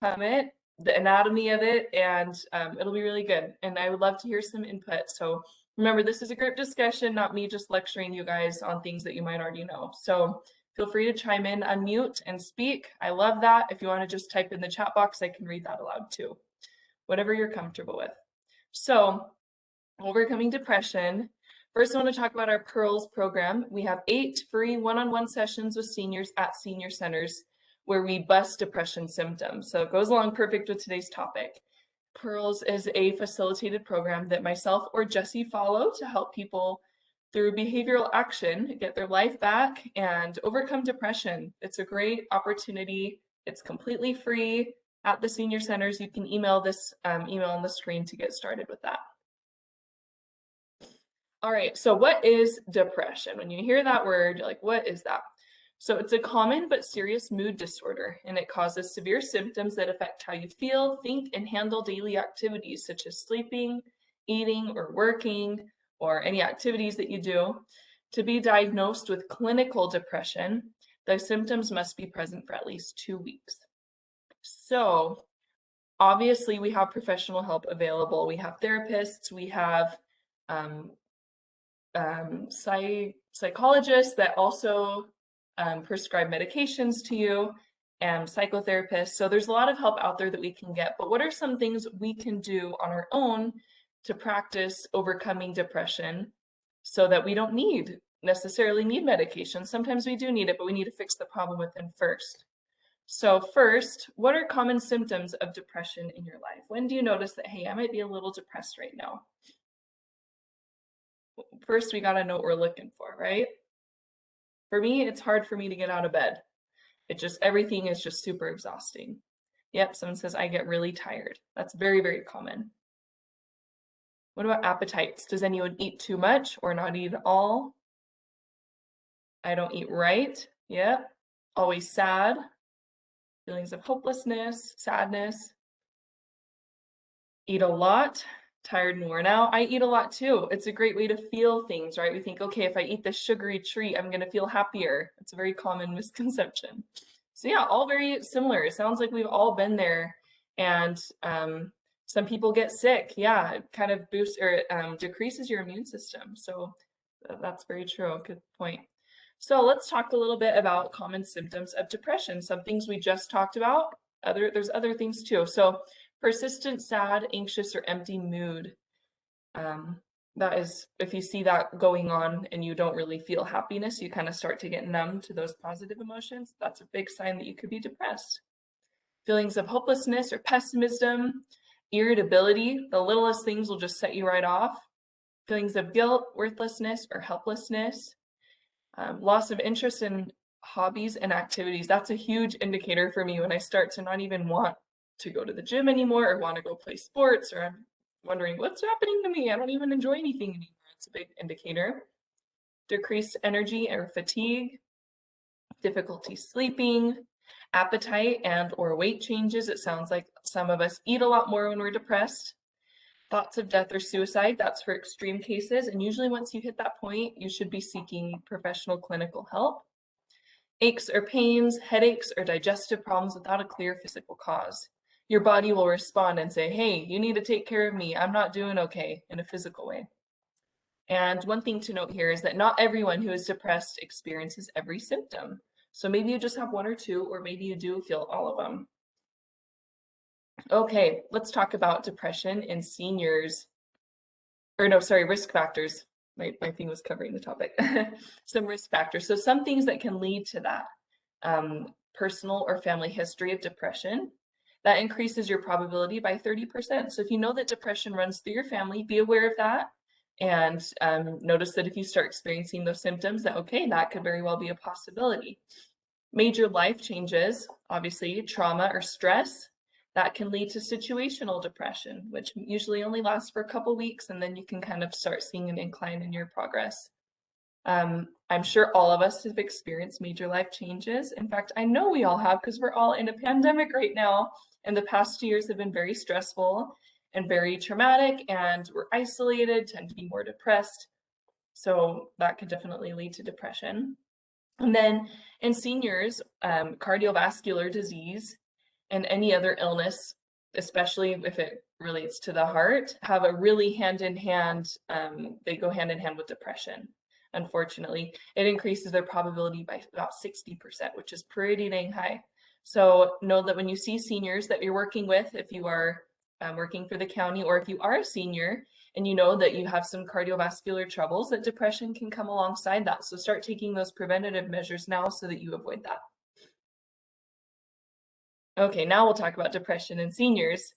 it, the anatomy of it, and it'll be really good. And I would love to hear some input. So remember, this is a group discussion, not me just lecturing you guys on things that you might already know. So feel free to chime in, unmute, and speak. I love that. If you want to just type in the chat box, I can read that aloud too. Whatever you're comfortable with. So, overcoming depression. First, I want to talk about our Pearls program. We have 8 free one-on-one sessions with seniors at senior centers where we bust depression symptoms. So it goes along perfect with today's topic. Pearls is a facilitated program that myself or Jesse follow to help people through behavioral action get their life back and overcome depression. It's a great opportunity. It's completely free at the senior centers. You can email this email on the screen to get started with that. All right, so what is depression? When you hear that word, you're like, what is that? So it's a common but serious mood disorder, and it causes severe symptoms that affect how you feel, think, and handle daily activities such as sleeping, eating, or working, or any activities that you do. To be diagnosed with clinical depression, the symptoms must be present for at least 2 weeks. So obviously we have professional help available. We have therapists, we have psychologists that also prescribe medications to you, and psychotherapists. So there's a lot of help out there that we can get. But what are some things we can do on our own to practice overcoming depression so that we don't necessarily need medication? Sometimes we do need it, but we need to fix the problem within first. So first, what are common symptoms of depression in your life? When do you notice that, hey, I might be a little depressed right now? First, we got to know what we're looking for, right? For me, it's hard for me to get out of bed. Everything is just super exhausting. Yep, someone says I get really tired. That's very, very common. What about appetites? Does anyone eat too much or not eat at all? I don't eat right. Yep. Always sad. Feelings of hopelessness, sadness. Eat a lot. Tired and worn out. I eat a lot too. It's a great way to feel things, right? We think, okay, if I eat this sugary treat, I'm going to feel happier. It's a very common misconception. So yeah, all very similar. It sounds like we've all been there. And some people get sick. Yeah, it kind of boosts or decreases your immune system. So that's very true. Good point. So let's talk a little bit about common symptoms of depression. Some things we just talked about. There's other things too. So persistent, sad, anxious, or empty mood. That is, if you see that going on and you don't really feel happiness, you kind of start to get numb to those positive emotions. That's a big sign that you could be depressed. Feelings of hopelessness or pessimism, irritability, the littlest things will just set you right off. Feelings of guilt, worthlessness, or helplessness. Loss of interest in hobbies and activities. That's a huge indicator for me when I start to not even want to go to the gym anymore or want to go play sports, or I'm wondering what's happening to me. I don't even enjoy anything anymore. It's a big indicator. Decreased energy or fatigue, difficulty sleeping, appetite and or weight changes. It sounds like some of us eat a lot more when we're depressed. Thoughts of death or suicide, that's for extreme cases. And usually once you hit that point, you should be seeking professional clinical help. Aches or pains, headaches, or digestive problems without a clear physical cause. Your body will respond and say, hey, you need to take care of me. I'm not doing okay, in a physical way. And one thing to note here is that not everyone who is depressed experiences every symptom. So maybe you just have one or two, or maybe you do feel all of them. Okay, let's talk about depression in seniors. Or no, sorry, risk factors. My thing was covering the topic. Some risk factors. So some things that can lead to that. Personal or family history of depression. That increases your probability by 30%. So if you know that depression runs through your family, be aware of that. And notice that if you start experiencing those symptoms, that okay, that could very well be a possibility. Major life changes, obviously trauma or stress, that can lead to situational depression, which usually only lasts for a couple weeks, and then you can kind of start seeing an incline in your progress. I'm sure all of us have experienced major life changes. In fact, I know we all have, because we're all in a pandemic right now, and the past 2 years have been very stressful and very traumatic, and we're isolated, tend to be more depressed. So that could definitely lead to depression. And then in seniors, cardiovascular disease and any other illness, especially if it relates to the heart, have a really they go hand in hand with depression. Unfortunately, it increases their probability by about 60%, which is pretty dang high. So know that when you see seniors that you're working with, if you are working for the county, or if you are a senior and you know that you have some cardiovascular troubles, that depression can come alongside that. So start taking those preventative measures now so that you avoid that. Okay, now we'll talk about depression in seniors.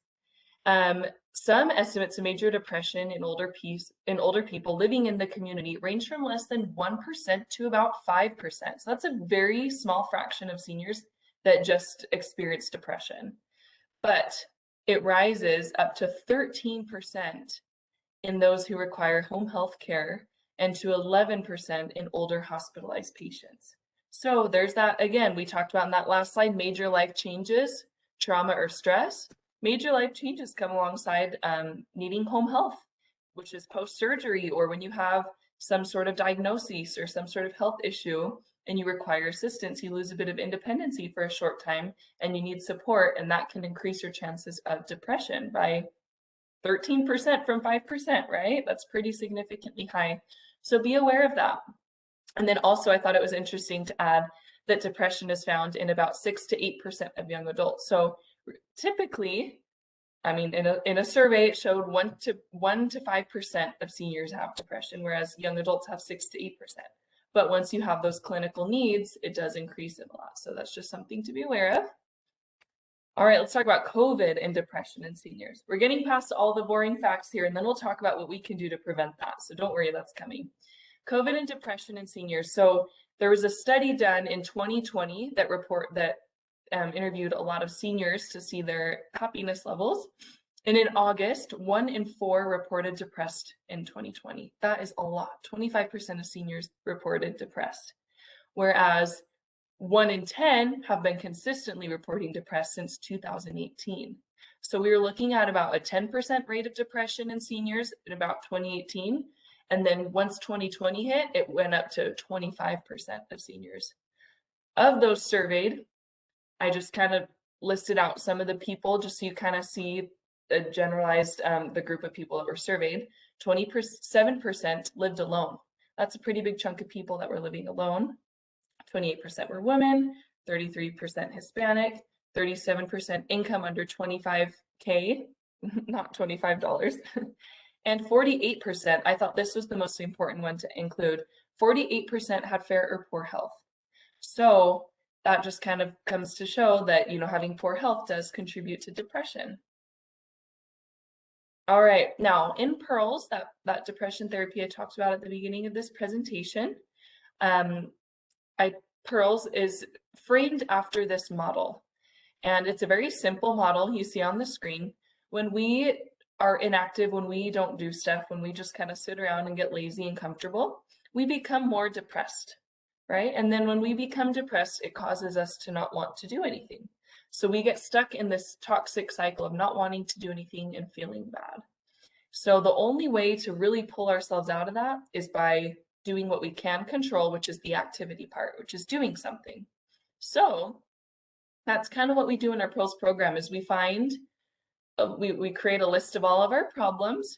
Some estimates of major depression in older people living in the community range from less than 1% to about 5%. So that's a very small fraction of seniors that just experience depression. But it rises up to 13% in those who require home health care and to 11% in older hospitalized patients. So there's that, again, we talked about in that last slide, major life changes, trauma or stress. Major life changes come alongside needing home health, which is post-surgery, or when you have some sort of diagnosis or some sort of health issue and you require assistance, you lose a bit of independency for a short time and you need support, and that can increase your chances of depression by 13% from 5%, right? That's pretty significantly high. So be aware of that. And then also I thought it was interesting to add that depression is found in about 6 to 8% of young adults. So typically, I mean, in a survey, it showed 1 to 5% of seniors have depression, whereas young adults have 6 to 8%. But once you have those clinical needs, it does increase it a lot. So that's just something to be aware of. All right, let's talk about COVID and depression in seniors. We're getting past all the boring facts here, and then we'll talk about what we can do to prevent that. So don't worry, that's coming. COVID and depression in seniors. So there was a study done in 2020 that interviewed a lot of seniors to see their happiness levels. And in August, 1 in 4 reported depressed in 2020. That is a lot. 25% of seniors reported depressed, whereas 1 in 10 have been consistently reporting depressed since 2018. So we were looking at about a 10% rate of depression in seniors in about 2018. And then once 2020 hit, it went up to 25% of seniors. Of those surveyed, I just kind of listed out some of the people just so you kind of see the generalized, the group of people that were surveyed. 27% lived alone. That's a pretty big chunk of people that were living alone. 28% were women, 33% Hispanic, 37% income under 25K, not $25, and 48%, I thought this was the most important one to include, 48% had fair or poor health. So that just kind of comes to show that, having poor health does contribute to depression. All right, now in PEARLS, that depression therapy I talked about at the beginning of this presentation, PEARLS is framed after this model. And it's a very simple model you see on the screen. When we are inactive, when we don't do stuff, when we just kind of sit around and get lazy and comfortable, we become more depressed, right? And then when we become depressed, it causes us to not want to do anything. So we get stuck in this toxic cycle of not wanting to do anything and feeling bad. So the only way to really pull ourselves out of that is by doing what we can control, which is the activity part, which is doing something. So that's kind of what we do in our PEARLS program is we create a list of all of our problems,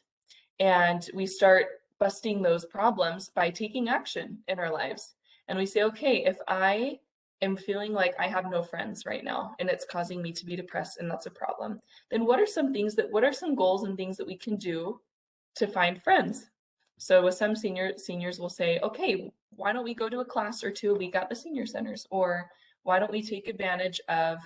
and we start busting those problems by taking action in our lives. And we say, okay, if I am feeling like I have no friends right now and it's causing me to be depressed and that's a problem, then what are some goals and things that we can do to find friends? So with some seniors will say, okay, why don't we go to a class or two a week at the senior centers? Or why don't we take advantage of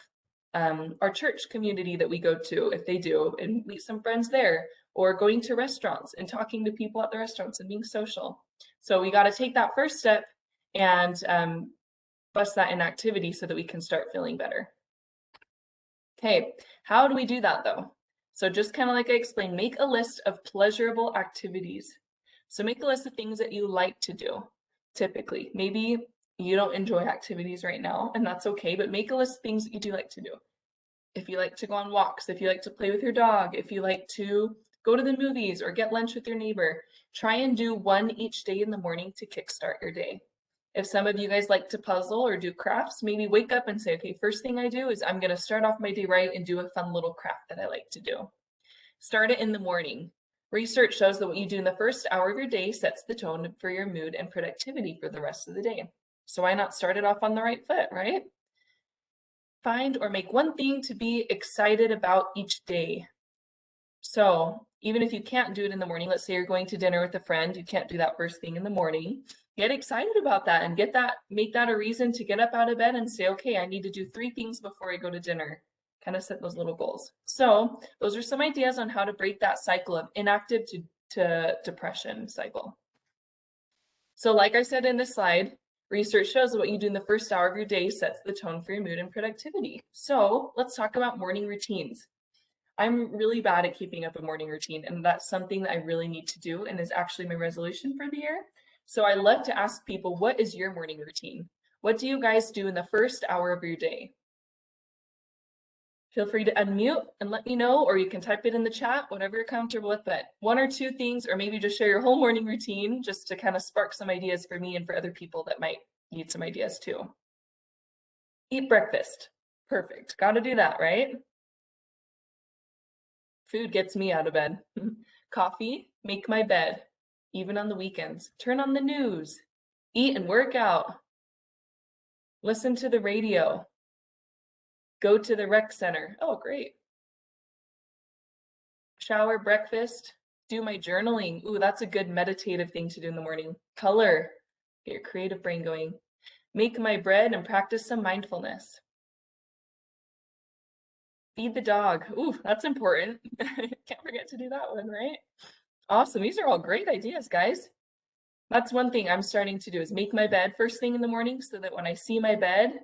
our church community that we go to, if they do, and meet some friends there, or going to restaurants and talking to people at the restaurants and being social. So we got to take that first step and bust that inactivity so that we can start feeling better. Okay, how do we do that though? So just kind of like I explained, make a list of pleasurable activities. So make a list of things that you like to do, typically. Maybe you don't enjoy activities right now, and that's okay, but make a list of things that you do like to do. If you like to go on walks, if you like to play with your dog, if you like to go to the movies or get lunch with your neighbor, try and do one each day in the morning to kickstart your day. If some of you guys like to puzzle or do crafts, maybe wake up and say, okay, first thing I do is I'm going to start off my day right and do a fun little craft that I like to do. Start it in the morning. Research shows that what you do in the first hour of your day sets the tone for your mood and productivity for the rest of the day. So why not start it off on the right foot, right? Find or make one thing to be excited about each day. So even if you can't do it in the morning, let's say you're going to dinner with a friend, you can't do that first thing in the morning, get excited about that and make that a reason to get up out of bed and say, okay, I need to do 3 things before I go to dinner. Kind of set those little goals. So those are some ideas on how to break that cycle of inactive to depression cycle. So like I said in this slide, research shows that what you do in the first hour of your day sets the tone for your mood and productivity. So let's talk about morning routines. I'm really bad at keeping up a morning routine, and that's something that I really need to do and is actually my resolution for the year. So I love to ask people, what is your morning routine? What do you guys do in the first hour of your day? Feel free to unmute and let me know, or you can type it in the chat, whatever you're comfortable with, but 1 or 2 things, or maybe just share your whole morning routine just to kind of spark some ideas for me and for other people that might need some ideas too. Eat breakfast. Perfect. Got to do that, right? Food gets me out of bed. Coffee, make my bed, even on the weekends. Turn on the news, eat and work out, listen to the radio, go to the rec center. Oh, great. Shower, breakfast, do my journaling. Ooh, that's a good meditative thing to do in the morning. Color, get your creative brain going. Make my bread and practice some mindfulness. Feed the dog. Ooh, that's important. Can't forget to do that one, right? Awesome. These are all great ideas, guys. That's one thing I'm starting to do is make my bed first thing in the morning so that when I see my bed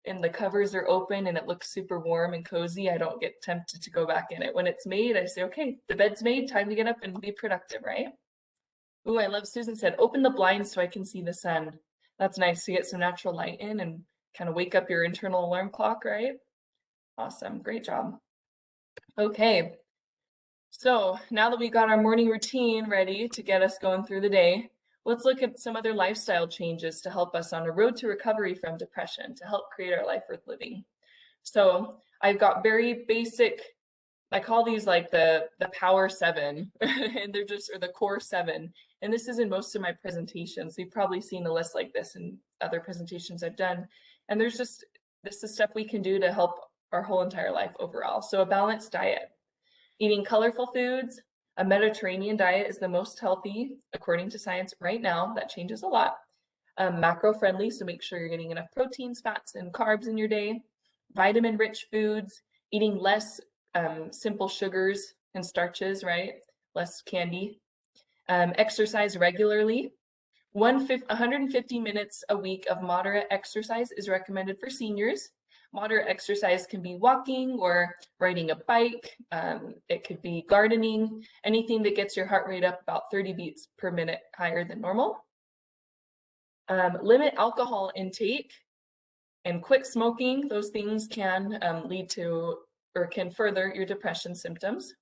and the covers are open and it looks super warm and cozy, I don't get tempted to go back in it. When it's made, I say, okay, the bed's made, time to get up and be productive, right? Ooh, I love Susan said, open the blinds so I can see the sun. That's nice to get some natural light in and kind of wake up your internal alarm clock, right? Awesome, great job. Okay, so now that we got our morning routine ready to get us going through the day, let's look at some other lifestyle changes to help us on a road to recovery from depression, to help create our life worth living. So I've got very basic, I call these like the power 7, and they're just, or the core 7. And this is in most of my presentations. You've probably seen a list like this in other presentations I've done. And there's just, this is stuff we can do to help our whole entire life overall. So a balanced diet, eating colorful foods. A Mediterranean diet is the most healthy, according to science right now. That changes a lot. Macro friendly, so make sure you're getting enough proteins, fats, and carbs in your day. Vitamin rich foods, eating less simple sugars and starches, right? Less candy. Exercise regularly. 150 minutes a week of moderate exercise is recommended for seniors. Moderate exercise can be walking or riding a bike. It could be gardening, anything that gets your heart rate up about 30 beats per minute higher than normal. Limit alcohol intake and quit smoking. Those things can lead to or can further your depression symptoms.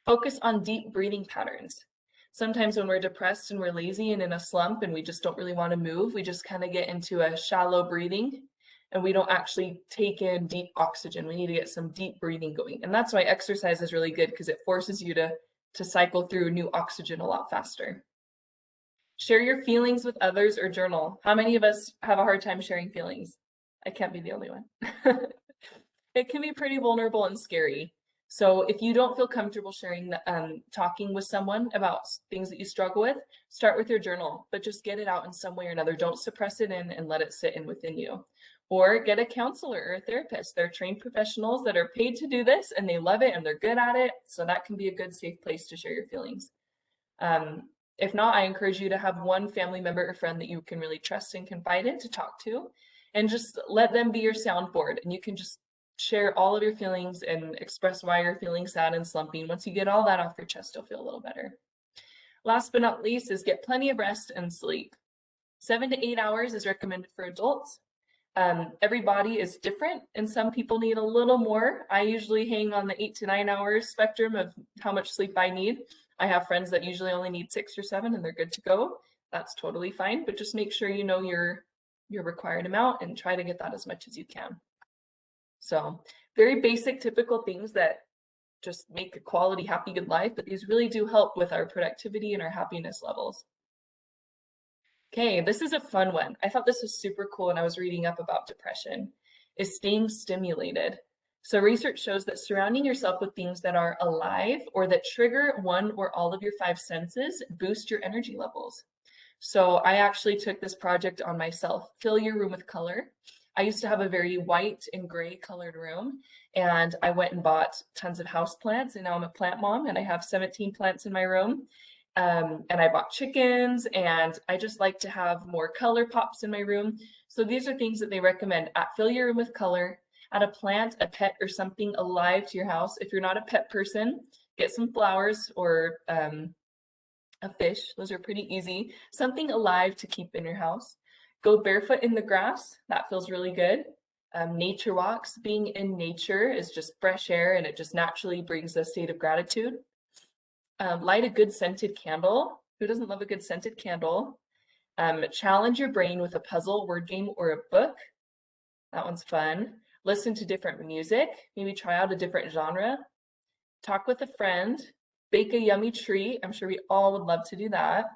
Focus on deep breathing patterns. Sometimes when we're depressed and we're lazy and in a slump and we just don't really want to move, we just kind of get into a shallow breathing and we don't actually take in deep oxygen. We need to get some deep breathing going. And that's why exercise is really good, because it forces you to cycle through new oxygen a lot faster. Share your feelings with others or journal. How many of us have a hard time sharing feelings? I can't be the only one. It can be pretty vulnerable and scary. So if you don't feel comfortable sharing, talking with someone about things that you struggle with, start with your journal, but just get it out in some way or another. Don't suppress it in and let it sit in within you. Or get a counselor or a therapist. They're trained professionals that are paid to do this and they love it and they're good at it. So that can be a good, safe place to share your feelings. If not, I encourage you to have one family member or friend that you can really trust and confide in to talk to, and just let them be your soundboard. And you can just share all of your feelings and express why you're feeling sad and slumping. Once you get all that off your chest, you'll feel a little better. Last but not least is get plenty of rest and sleep. 7 to 8 hours is recommended for adults. Every body is different and some people need a little more. I usually hang on the 8 to 9 hours spectrum of how much sleep I need. I have friends that usually only need 6 or 7 and they're good to go. That's totally fine, but just make sure you know your your required amount and try to get that as much as you can. So very basic, typical things that just make a quality, happy, good life, but these really do help with our productivity and our happiness levels. Okay, this is a fun one. I thought this was super cool when I was reading up about depression, is staying stimulated. So research shows that surrounding yourself with things that are alive or that trigger one or all of your five senses boost your energy levels. So I actually took this project on myself. Fill your room with color. I used to have a very white and gray colored room, and I went and bought tons of house plants, and now I'm a plant mom and I have 17 plants in my room. And I bought chickens, and I just like to have more color pops in my room. So these are things that they recommend. Fill your room with color, add a plant, a pet, or something alive to your house. If you're not a pet person, get some flowers or a fish. Those are pretty easy. Something alive to keep in your house. Go barefoot in the grass. That feels really good. Nature walks. Being in nature is just fresh air, and it just naturally brings a state of gratitude. Light a good scented candle. Who doesn't love a good scented candle? Challenge your brain with a puzzle, word game, or a book. That one's fun. Listen to different music. Maybe try out a different genre. Talk with a friend. Bake a yummy treat. I'm sure we all would love to do that.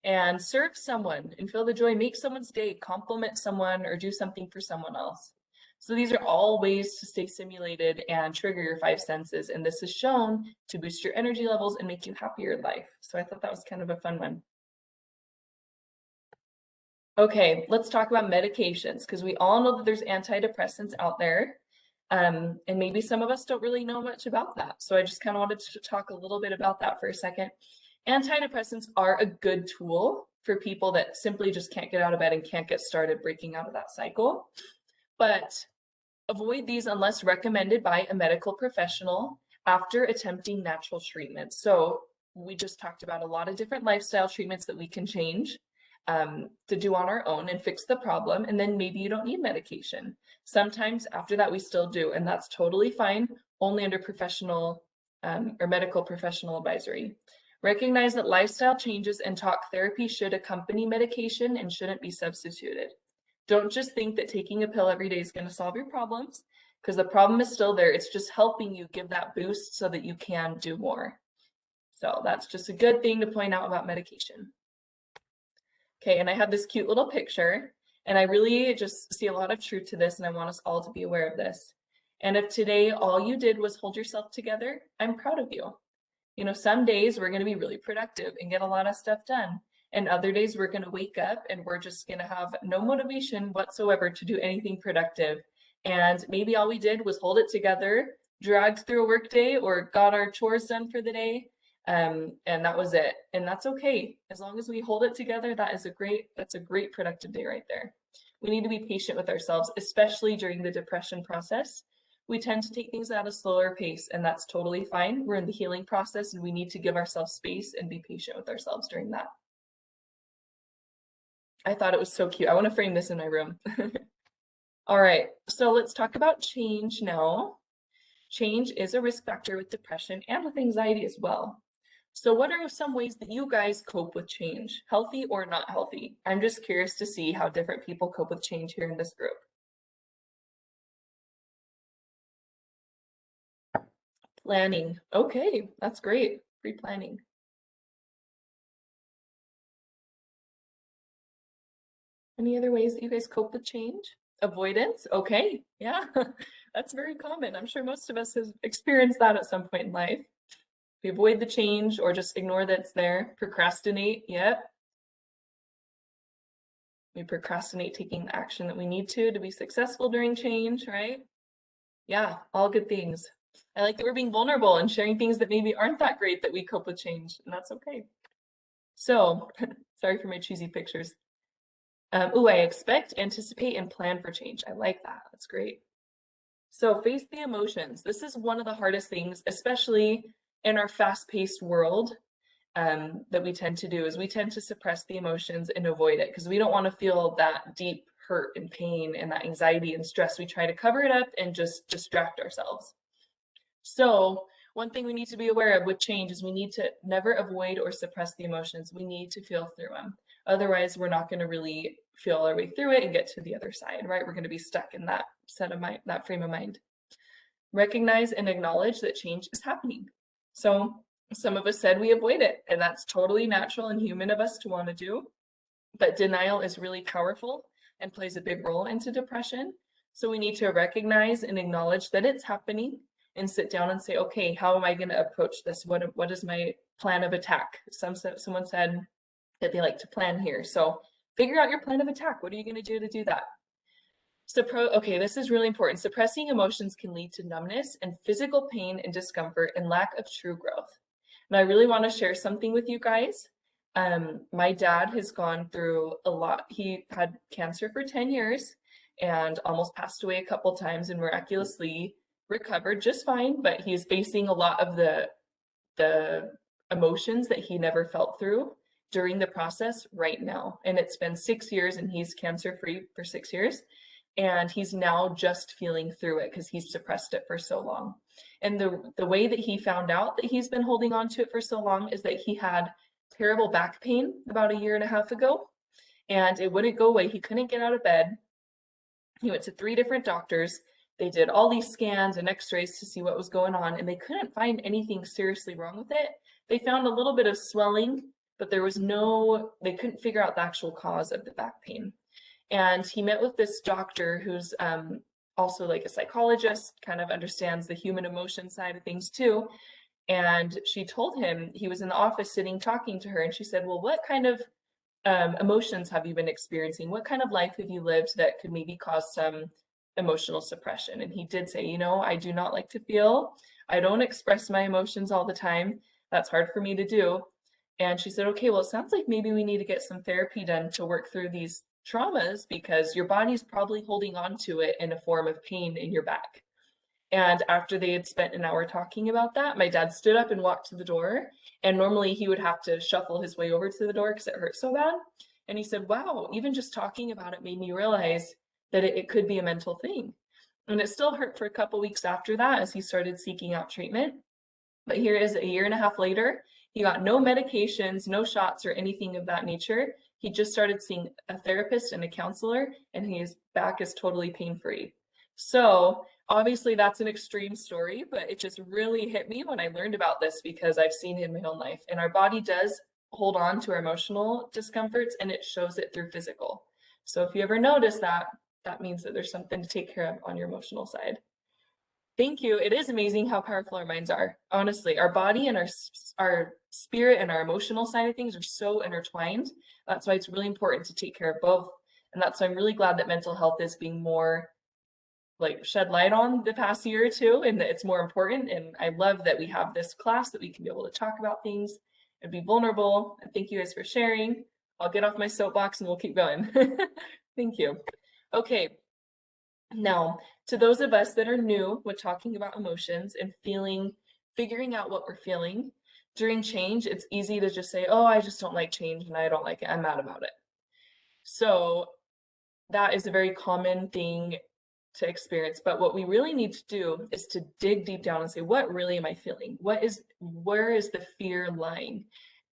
And serve someone and feel the joy. Make someone's day. Compliment someone or do something for someone else. So these are all ways to stay stimulated and trigger your five senses. And this is shown to boost your energy levels and make you happier in life. So I thought that was kind of a fun one. Okay, let's talk about medications, because we all know that there's antidepressants out there. And maybe some of us don't really know much about that. So I just kind of wanted to talk a little bit about that for a second. Antidepressants are a good tool for people that simply just can't get out of bed and can't get started breaking out of that cycle. But avoid these unless recommended by a medical professional after attempting natural treatments. So we just talked about a lot of different lifestyle treatments that we can change to do on our own and fix the problem. And then maybe you don't need medication. Sometimes after that, we still do, and that's totally fine, only under professional or medical professional advisory. Recognize that lifestyle changes and talk therapy should accompany medication and shouldn't be substituted. Don't just think that taking a pill every day is going to solve your problems, because the problem is still there. It's just helping you give that boost so that you can do more. So that's just a good thing to point out about medication. Okay, and I have this cute little picture, and I really just see a lot of truth to this, and I want us all to be aware of this. And if today all you did was hold yourself together, I'm proud of you. You know, some days we're going to be really productive and get a lot of stuff done. And other days we're going to wake up and we're just going to have no motivation whatsoever to do anything productive. And maybe all we did was hold it together, dragged through a work day, or got our chores done for the day. And that was it. And that's okay. As long as we hold it together, that's a great productive day right there. We need to be patient with ourselves, especially during the depression process. We tend to take things at a slower pace, and that's totally fine. We're in the healing process, and we need to give ourselves space and be patient with ourselves during that. I thought it was so cute. I want to frame this in my room. All right, so let's talk about change now. Change is a risk factor with depression and with anxiety as well. So what are some ways that you guys cope with change, healthy or not healthy? I'm just curious to see how different people cope with change here in this group. Planning. Okay, that's great. Pre-planning. Any other ways that you guys cope with change? Avoidance. Okay, yeah, that's very common. I'm sure most of us have experienced that at some point in life. We avoid the change or just ignore that it's there. Procrastinate. Yep. We procrastinate taking the action that we need to be successful during change, right? Yeah, all good things. I like that we're being vulnerable and sharing things that maybe aren't that great that we cope with change, and that's okay. So, sorry for my cheesy pictures. I expect, anticipate, and plan for change. I like that. That's great. So face the emotions. This is one of the hardest things, especially in our fast-paced world, that we tend to do, is we tend to suppress the emotions and avoid it because we don't want to feel that deep hurt and pain and that anxiety and stress. We try to cover it up and just distract ourselves. So one thing we need to be aware of with change is we need to never avoid or suppress the emotions. We need to feel through them. Otherwise, we're not going to really feel our way through it and get to the other side, right? We're going to be stuck in that set of mind, that frame of mind. Recognize and acknowledge that change is happening. So some of us said we avoid it, and that's totally natural and human of us to want to do. But denial is really powerful and plays a big role into depression. So we need to recognize and acknowledge that it's happening and sit down and say, okay, how am I going to approach this? What is my plan of attack? Someone said that they like to plan here. So figure out your plan of attack. What are you going to do that? Okay, this is really important. Suppressing emotions can lead to numbness and physical pain and discomfort and lack of true growth. And I really want to share something with you guys. My dad has gone through a lot. He had cancer for 10 years and almost passed away a couple times and miraculously recovered just fine, but he's facing a lot of the emotions that he never felt through during the process right now. And it's been 6 years and he's cancer free for 6 years. And he's now just feeling through it because he's suppressed it for so long. And the way that he found out that he's been holding on to it for so long is that he had terrible back pain about a year and a half ago, and it wouldn't go away. He couldn't get out of bed. He went to 3 different doctors. They did all these scans and x-rays to see what was going on, and they couldn't find anything seriously wrong with it. They found a little bit of swelling, but they couldn't figure out the actual cause of the back pain. And he met with this doctor who's also like a psychologist, kind of understands the human emotion side of things too. And she told him, he was in the office sitting talking to her, and she said, well, what kind of emotions have you been experiencing? What kind of life have you lived that could maybe cause some emotional suppression? And he did say, I do not like to feel. I don't express my emotions all the time. That's hard for me to do. And she said, okay, well, it sounds like maybe we need to get some therapy done to work through these traumas because your body's probably holding on to it in a form of pain in your back. And after they had spent an hour talking about that, my dad stood up and walked to the door. And normally he would have to shuffle his way over to the door because it hurt so bad. And he said, wow, even just talking about it made me realize that it could be a mental thing. And it still hurt for a couple weeks after that as he started seeking out treatment. But here is a year and a half later, he got no medications, no shots or anything of that nature. He just started seeing a therapist and a counselor, and his back is totally pain-free. So obviously that's an extreme story, but it just really hit me when I learned about this because I've seen it in my own life. And our body does hold on to our emotional discomforts and it shows it through physical. So if you ever notice that, that means that there's something to take care of on your emotional side. Thank you. It is amazing how powerful our minds are. Honestly, our body and our spirit and our emotional side of things are so intertwined. That's why it's really important to take care of both. And that's why I'm really glad that mental health is being more shed light on the past year or two, and that it's more important. And I love that we have this class that we can be able to talk about things and be vulnerable. And thank you guys for sharing. I'll get off my soapbox and we'll keep going. Thank you. Okay. Now, to those of us that are new with talking about emotions and figuring out what we're feeling during change, it's easy to just say, oh, I just don't like change and I don't like it. I'm mad about it. So that is a very common thing to experience. But what we really need to do is to dig deep down and say, what really am I feeling? Where is the fear lying?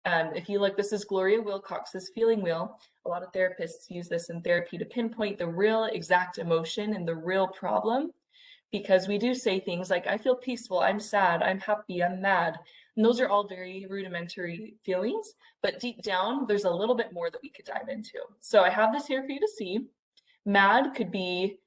If you look, this is Gloria Wilcox's feeling wheel. A lot of therapists use this in therapy to pinpoint the real exact emotion and the real problem, because we do say things like, I feel peaceful, I'm sad, I'm happy, I'm mad. And those are all very rudimentary feelings, but deep down, there's a little bit more that we could dive into. So I have this here for you to see. Mad could be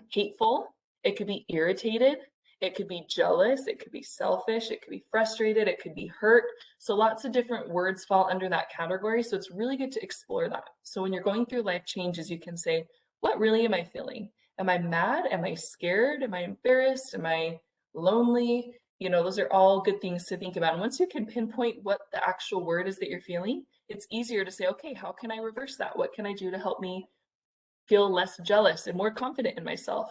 hateful, it could be irritated, it could be jealous, it could be selfish, it could be frustrated, it could be hurt. So lots of different words fall under that category. So it's really good to explore that. So when you're going through life changes, you can say, what really am I feeling? Am I mad? Am I scared? Am I embarrassed? Am I lonely? Those are all good things to think about. And once you can pinpoint what the actual word is that you're feeling, it's easier to say, okay, how can I reverse that? What can I do to help me feel less jealous and more confident in myself?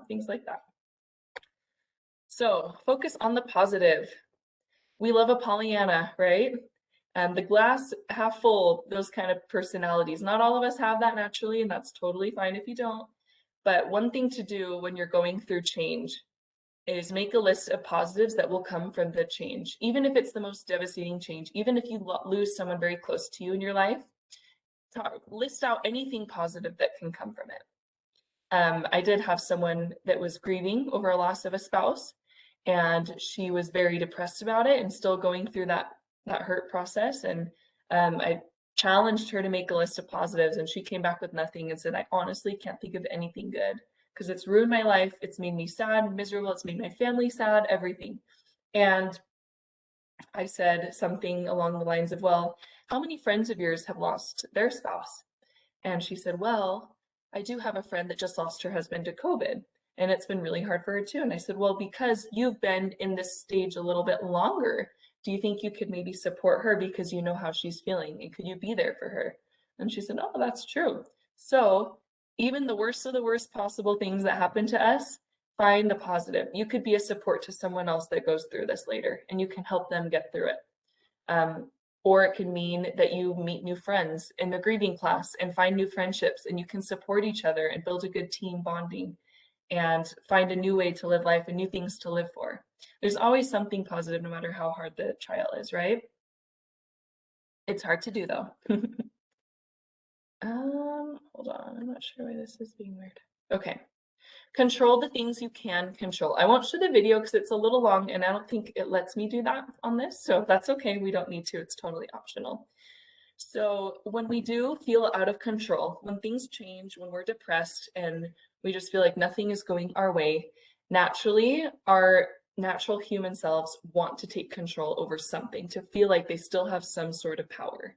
Things like that. So focus on the positive. We love a Pollyanna, right? And the glass half full, those kind of personalities. Not all of us have that naturally, and that's totally fine if you don't. But one thing to do when you're going through change is make a list of positives that will come from the change. Even if it's the most devastating change, even if you lose someone very close to you in your life, list out anything positive that can come from it. I did have someone that was grieving over a loss of a spouse, and she was very depressed about it and still going through that hurt process. And I challenged her to make a list of positives, and she came back with nothing and said, I honestly can't think of anything good because it's ruined my life. It's made me sad, miserable. It's made my family sad, everything. And I said something along the lines of, well, how many friends of yours have lost their spouse? And she said, well, I do have a friend that just lost her husband to COVID, and it's been really hard for her too. And I said, well, because you've been in this stage a little bit longer, do you think you could maybe support her because you know how she's feeling? And could you be there for her? And she said, oh, that's true. So even the worst of the worst possible things that happen to us, find the positive. You could be a support to someone else that goes through this later, and you can help them get through it. Or it can mean that you meet new friends in the grieving class and find new friendships, and you can support each other and build a good team bonding and find a new way to live life and new things to live for. There's always something positive no matter how hard the trial is, right? It's hard to do though. Hold on, I'm not sure why this is being weird. Okay. Control the things you can control. I won't show the video because it's a little long and I don't think it lets me do that on this. So that's okay. We don't need to. It's totally optional. So when we do feel out of control, when things change, when we're depressed and we just feel like nothing is going our way, naturally, our natural human selves want to take control over something, to feel like they still have some sort of power.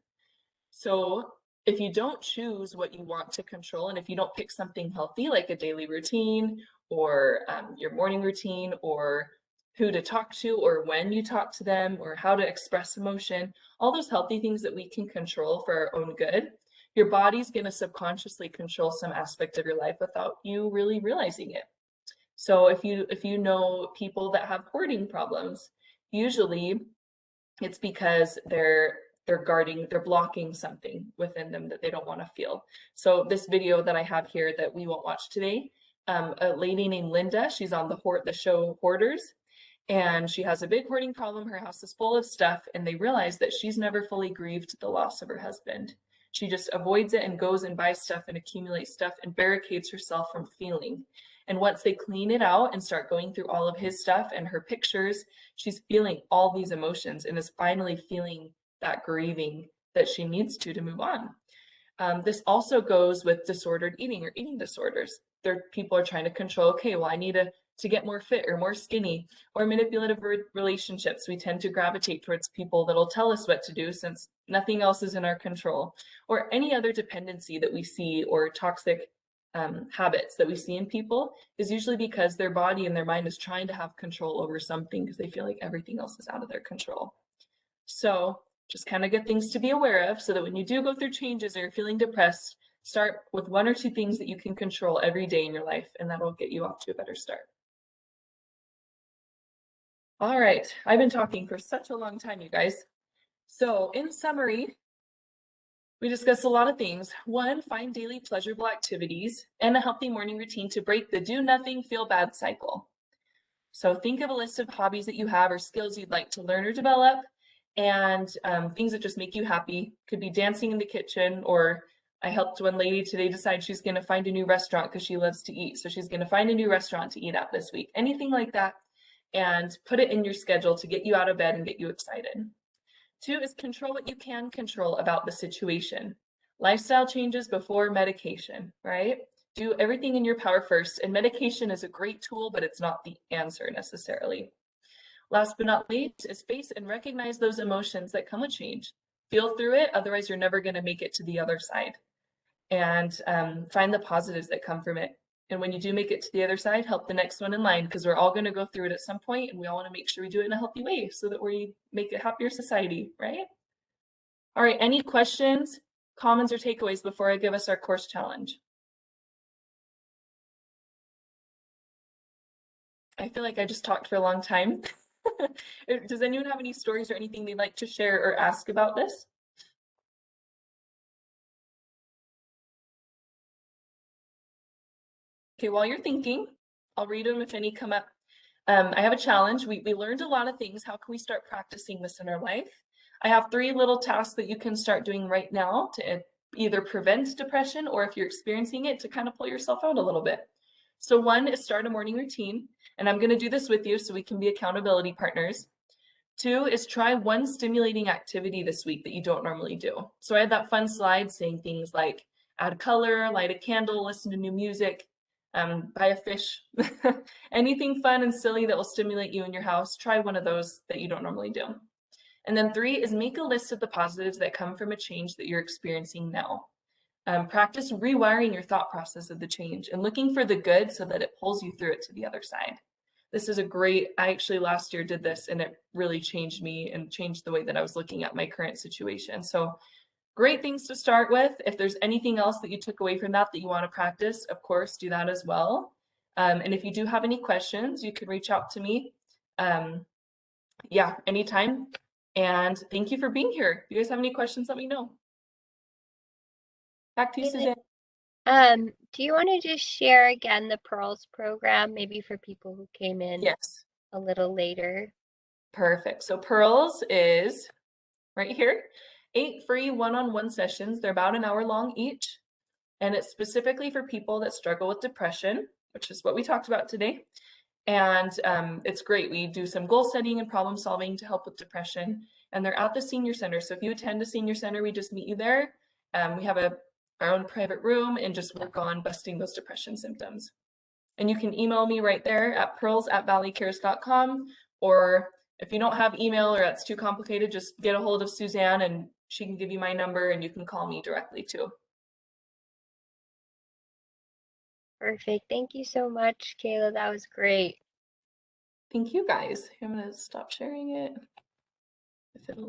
So if you don't choose what you want to control, and if you don't pick something healthy like a daily routine or your morning routine, or who to talk to or when you talk to them, or how to express emotion, all those healthy things that we can control for our own good, your body's going to subconsciously control some aspect of your life without you really realizing it. So if you know people that have hoarding problems, usually it's because they're blocking something within them that they don't want to feel. So this video that I have here that we won't watch today, a lady named Linda, she's on the show Hoarders, and she has a big hoarding problem. Her house is full of stuff, and they realize that she's never fully grieved the loss of her husband. She just avoids it and goes and buys stuff and accumulates stuff and barricades herself from feeling. And once they clean it out and start going through all of his stuff and her pictures, she's feeling all these emotions and is finally feeling that grieving that she needs to move on. This also goes with disordered eating or eating disorders. People are trying to control, okay, well, I need to get more fit or more skinny, or manipulative relationships. We tend to gravitate towards people that'll tell us what to do since nothing else is in our control, or any other dependency that we see or toxic habits that we see in people is usually because their body and their mind is trying to have control over something because they feel like everything else is out of their control. So just kind of good things to be aware of so that when you do go through changes or you're feeling depressed, start with one or two things that you can control every day in your life, and that'll get you off to a better start. All right, I've been talking for such a long time, you guys. So in summary, we discussed a lot of things. One, find daily pleasurable activities and a healthy morning routine to break the do nothing, feel bad cycle. So think of a list of hobbies that you have or skills you'd like to learn or develop, and things that just make you happy. Could be dancing in the kitchen, or I helped one lady today decide she's going to find a new restaurant because she loves to eat. So she's going to find a new restaurant to eat at this week. Anything like that, and put it in your schedule to get you out of bed and get you excited. Two is control what you can control about the situation. Lifestyle changes before medication, right? Do everything in your power first, and medication is a great tool, but it's not the answer necessarily. Last but not least is face and recognize those emotions that come with change. Feel through it, otherwise you're never going to make it to the other side. And find the positives that come from it. And when you do make it to the other side, help the next one in line, because we're all going to go through it at some point, and we all want to make sure we do it in a healthy way so that we make a happier society, right? All right, any questions, comments, or takeaways before I give us our course challenge? I feel like I just talked for a long time. Does anyone have any stories or anything they'd like to share or ask about this? Okay, while you're thinking, I'll read them if any come up. I have a challenge. We learned a lot of things. How can we start practicing this in our life? I have 3 little tasks that you can start doing right now to either prevent depression or if you're experiencing it, to kind of pull yourself out a little bit. So one is start a morning routine, and I'm going to do this with you so we can be accountability partners. Two is try one stimulating activity this week that you don't normally do. So I had that fun slide saying things like add color, light a candle, listen to new music, buy a fish, anything fun and silly that will stimulate you in your house. Try one of those that you don't normally do. And then three is make a list of the positives that come from a change that you're experiencing now. Practice rewiring your thought process of the change and looking for the good so that it pulls you through it to the other side. This is a great, I actually last year did this and it really changed me and changed the way that I was looking at my current situation. So great things to start with. If there's anything else that you took away from that you want to practice, of course, do that as well. And if you do have any questions, you can reach out to me. Yeah, anytime. And thank you for being here. If you guys have any questions, let me know. Back to you, Suzanne. Do you want to just share again the Pearls program, maybe for people who came in Yes. a little later? Perfect. So Pearls is right here. 8 free one-on-one sessions. They're about an hour long each. And it's specifically for people that struggle with depression, which is what we talked about today. And it's great. We do some goal setting and problem solving to help with depression. And they're at the senior center. So if you attend a senior center, we just meet you there. We have our own private room and just work on busting those depression symptoms. And you can email me right there at pearls@valleycares.com. Or if you don't have email or that's too complicated, just get a hold of Suzanne and she can give you my number and you can call me directly too. Perfect. Thank you so much, Kayla. That was great. Thank you guys. I'm going to stop sharing it. If it'll